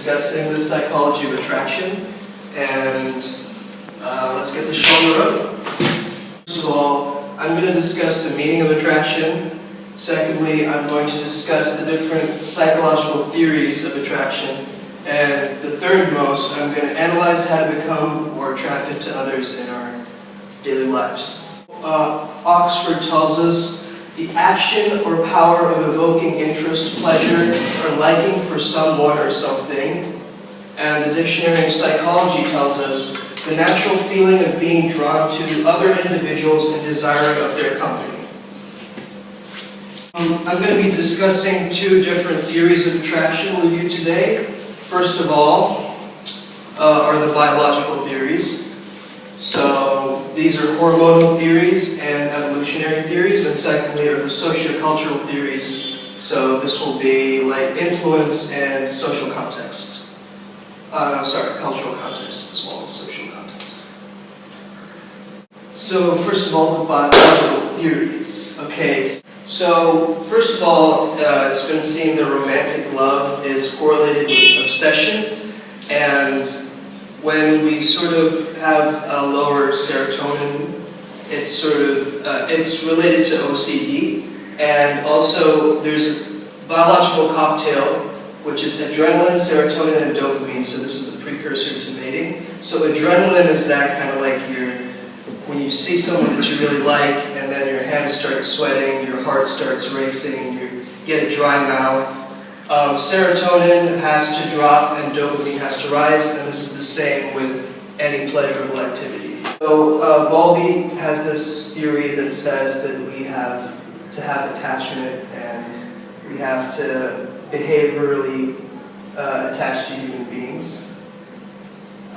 discussing the psychology of attraction, and let's get the show on the road. First of all, I'm going to discuss the meaning of attraction. Secondly, I'm going to discuss the different psychological theories of attraction. And the third most, I'm going to analyze how to become more attractive to others in our daily lives. Oxford tells us the action or power of evoking interest, pleasure, or liking for someone or something. And the Dictionary of Psychology tells us the natural feeling of being drawn to other individuals and desiring of their company. I'm going to be discussing two different theories of attraction with you today. First of all are the biological theories. So these are hormonal theories and evolutionary theories, and secondly are the sociocultural theories. So this will be like influence and social context. Cultural context as well as social context. So first of all, the biological theories. Okay, so first of all, it's been seen that romantic love is correlated with obsession, and when we sort of have a lower serotonin, it's related to OCD, and also there's a biological cocktail, which is adrenaline, serotonin, and dopamine. So this is the precursor to mating. So adrenaline is that kind of like when you see someone that you really like, and then your hands start sweating, your heart starts racing, you get a dry mouth. Serotonin has to drop and dopamine has to rise, and this is the same with any pleasurable activity. So Bowlby has this theory that says that we have to have attachment and we have to behaviorally attach to human beings.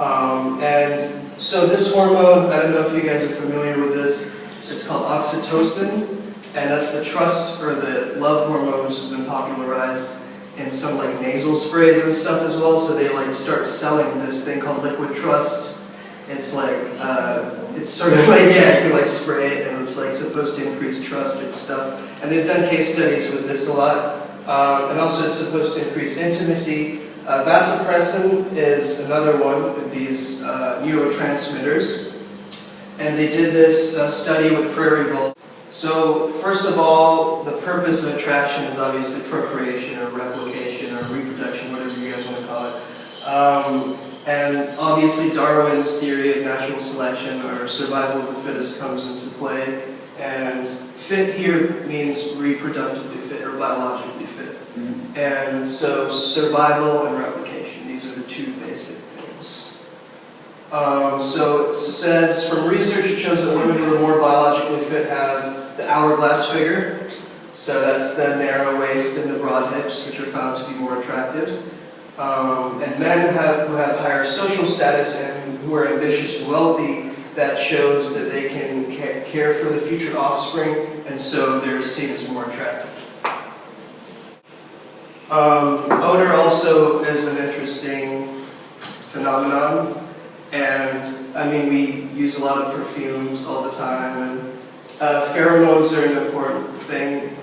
And so this hormone, I don't know if you guys are familiar with this, it's called oxytocin, and that's the trust or the love hormone, which has been popularized in some like nasal sprays and stuff as well. So they like start selling this thing called liquid trust. It's like, it's sort of like, yeah, you can like spray it and it's like supposed to increase trust and stuff. And they've done case studies with this a lot. And also it's supposed to increase intimacy. Vasopressin is another one of these neurotransmitters. And they did this study with prairie voles. So first of all, the purpose of attraction is obviously procreation or replication or reproduction, whatever you guys want to call it. And obviously Darwin's theory of natural selection or survival of the fittest comes into play. And fit here means reproductively fit or biologically fit. Mm-hmm. And so survival and replication, these are the two basic things. So it says, from research it shows that women who are more biologically fit have the hourglass figure. So that's the narrow waist and the broad hips, which are found to be more attractive. And men who have higher social status and who are ambitious and wealthy, that shows that they can care for the future offspring, and so they're seen as more attractive. Odor also is an interesting phenomenon, and I mean we use a lot of perfumes all the time, and pheromones are an important thing.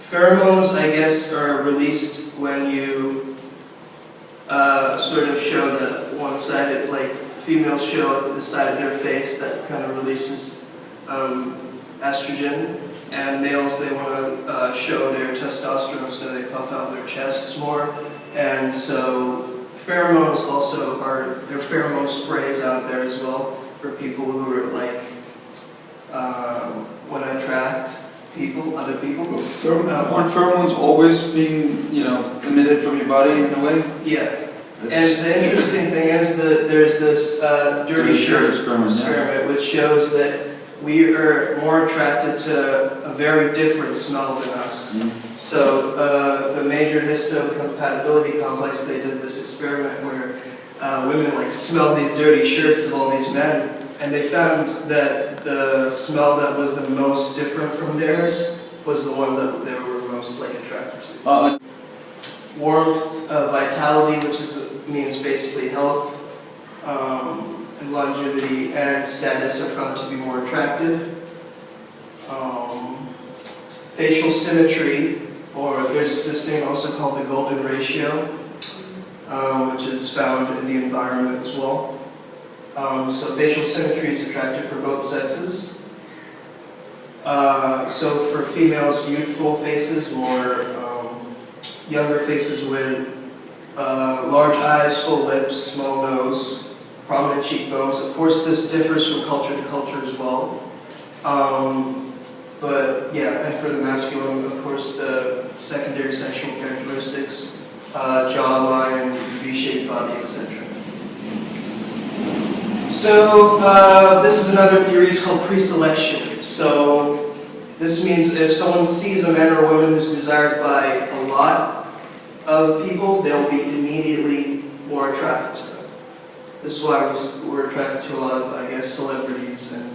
Pheromones, I guess, are released when you sort of show the one-sided, like females show the side of their face that kind of releases estrogen, and males, they want to show their testosterone, so they puff out their chests more. And so pheromones also there are pheromone sprays out there as well for people who are like want to attract other people. Aren't pheromones always being, emitted from your body in a way? Yeah. And the interesting thing is that there's this dirty shirt experiment, which shows that we are more attracted to a very different smell than us. Mm-hmm. So the major histocompatibility complex, they did this experiment where women like smelled these dirty shirts of all these men, and they found that the smell that was the most different from theirs was the one that they were most like attracted to. Warmth, vitality, which means basically health, and longevity, and status are found to be more attractive. Facial symmetry, or there's this thing also called the golden ratio. which is found in the environment as well. So facial symmetry is attractive for both sexes. So for females, youthful faces, more younger faces with large eyes, full lips, small nose, prominent cheekbones. Of course, this differs from culture to culture as well. But yeah, and for the masculine, of course, the secondary sexual characteristics, jawline, V-shaped body, etc. So this is another theory, it's called preselection. So this means if someone sees a man or a woman who's desired by a lot of people, they'll be immediately more attracted to them. This is why we're attracted to a lot of, I guess, celebrities and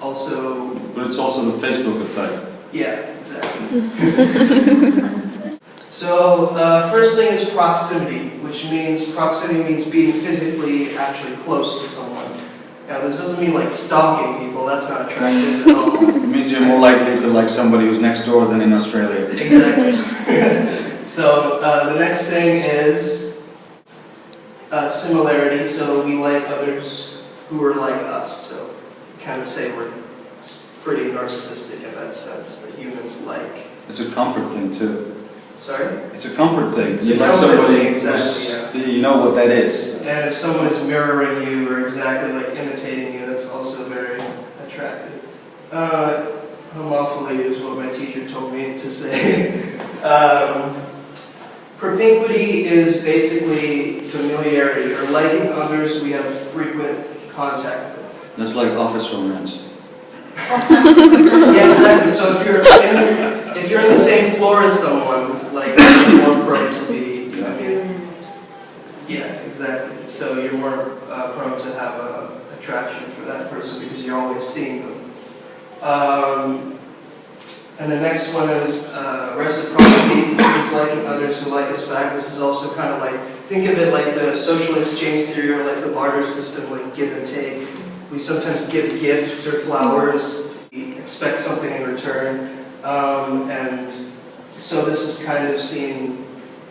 also... But it's also the Facebook effect. Yeah, exactly. So first thing is proximity, which means proximity means being physically actually close to someone. Now this doesn't mean like stalking people, that's not attractive at all. It means you're more likely to like somebody who's next door than in Australia. Exactly. So the next thing is similarity, so we like others who are like us. So kind of say we're pretty narcissistic in that sense, that humans like. It's a comfort thing too. Sorry? It's a comfort thing. It's You a like comfort somebody thing, exactly, so you know what that is. And if someone is mirroring you or exactly like imitating you, that's also very attractive. Homophily is what my teacher told me to say. Propinquity is basically familiarity, or liking others we have frequent contact with. That's like office romance. Yeah, exactly. So if you're in the same floor as someone, like you're more prone to be. I mean, yeah, exactly. So you're more prone to have an attraction for that person because you're always seeing them. And the next one is reciprocity. It's liking others who like us back. This is also kind of like, think of it like the social exchange theory or like the barter system, like give and take. We sometimes give gifts or flowers. We expect something in return. And so this is kind of seen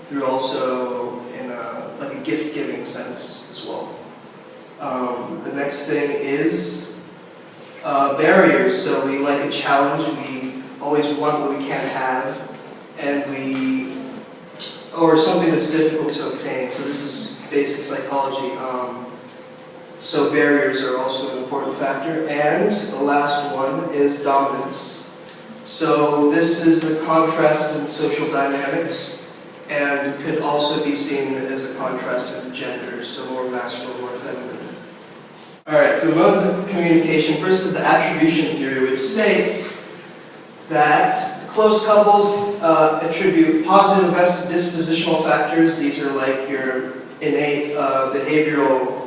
through also in like a gift-giving sense as well. The next thing is barriers. So we like a challenge. We always want what we can't have, and or something that's difficult to obtain. So this is basic psychology. So barriers are also an important factor. And the last one is dominance. So this is a contrast in social dynamics and could also be seen as a contrast in genders, so more masculine, more feminine. Alright, so modes of communication. First is the attribution theory, which states that close couples attribute positive events to dispositional factors. These are like your innate behavioral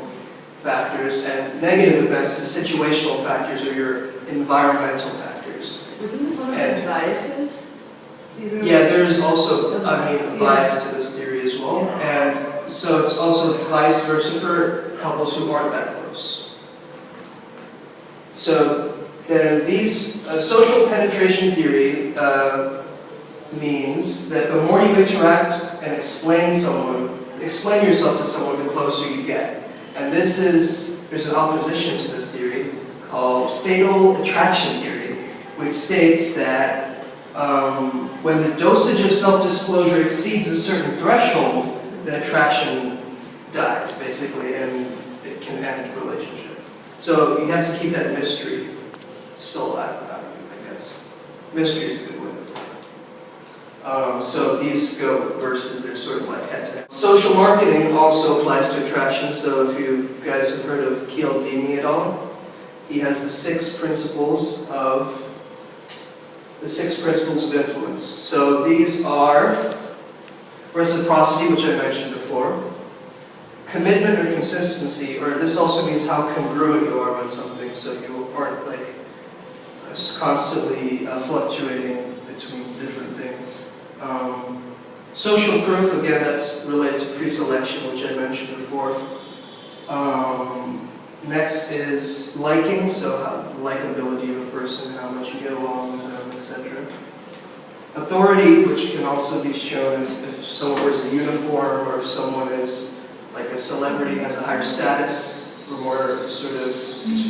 factors, and negative events to situational factors or your environmental factors. Isn't this one of those biases? Yeah, there's also, a bias to this theory as well. Yeah. And so it's also vice versa for couples who aren't that close. So then these social penetration theory means that the more you interact and explain yourself to someone, the closer you get. And there's an opposition to this theory called fatal attraction theory, which states that when the dosage of self-disclosure exceeds a certain threshold, the attraction dies, basically, and it can end the relationship. So you have to keep that mystery still alive, I guess. Mystery is a good way to put it. So these go versus, they're sort of like head-to-head. Social marketing also applies to attraction. So if you guys have heard of Cialdini at all, he has the 6 principles of influence. So these are reciprocity, which I mentioned before, commitment or consistency, or this also means how congruent you are with something, so you aren't like constantly fluctuating between different things. Social proof, again, that's related to preselection, which I mentioned before. Next is liking, so how, the likability of a person, how much you get along with them, etc. Authority, which can also be shown as if someone wears a uniform or if someone is like a celebrity, has a higher status, we're more sort of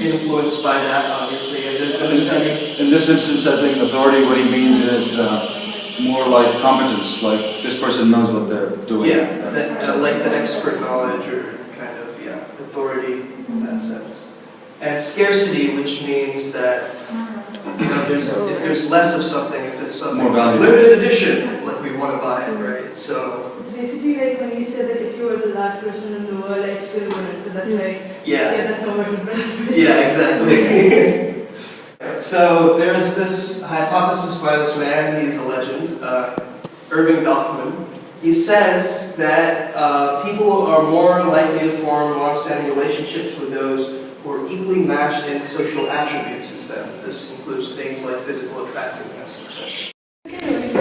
influenced by that, obviously. And there's been studies. In this instance, I think authority, what he means is more like competence, like this person knows what they're doing. Yeah, like the expert knowledge or kind of, yeah, authority in that sense. And scarcity, which means that, you know, if there's less of something, if it's something More valuable. limited edition, like we want to buy it, right? So, It's basically like when you said that if you were the last person in the world, I still wouldn't. So that's like, yeah. that's not working for that person. Yeah, exactly. So there's this hypothesis by this man, he's a legend, Erving Goffman. He says that people are more likely to form long-standing relationships with those who are equally matched in social attributes as them. This includes things like physical attractiveness, etc.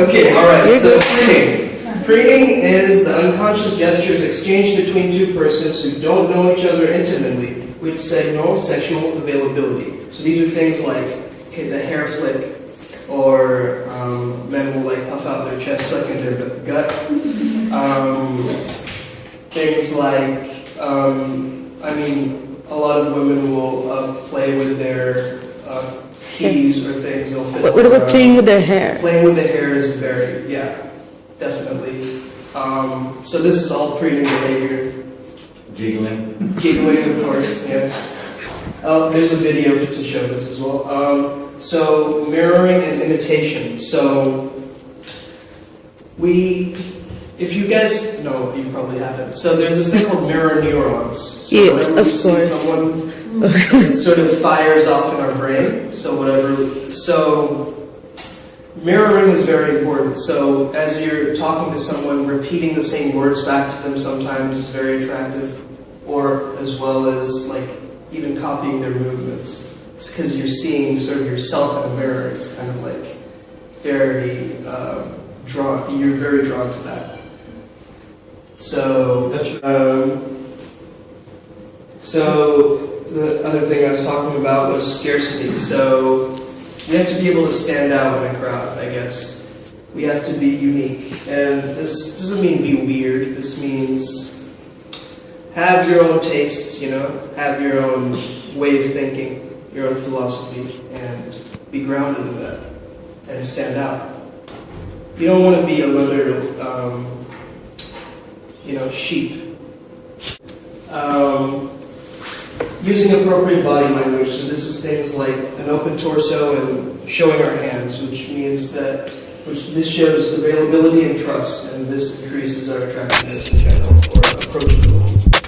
Okay, alright, so preening. Preening is the unconscious gestures exchanged between two persons who don't know each other intimately, which signal sexual availability. So these are things like the hair flick, or men will like puff out their chest, suck in their gut. Things like, I mean, a lot of women will play with their keys or things. They'll fit What about playing with their hair? Playing with the hair is very, yeah, definitely. So this is all preening behavior. Giggling. Giggling, of course, yeah. There's a video to show this as well. So mirroring and imitation. So if you guys know, you probably haven't. So there's this thing called mirror neurons. So Yeah, whenever of we see course. someone, it sort of fires off in our brain. So whatever. So mirroring is very important. So as you're talking to someone, repeating the same words back to them sometimes is very attractive, or as well as like even copying their movements. It's because you're seeing sort of yourself in a mirror. It's kind of like very drawn. You're very drawn to that. So the other thing I was talking about was scarcity. So we have to be able to stand out in a crowd, I guess. We have to be unique. And this doesn't mean be weird. This means have your own tastes, you know, have your own way of thinking, your own philosophy, and be grounded in that, and stand out. You don't want to be another, sheep. Using appropriate body language. So this is things like an open torso and showing our hands, which this shows availability and trust, and this increases our attractiveness in general, or approachability.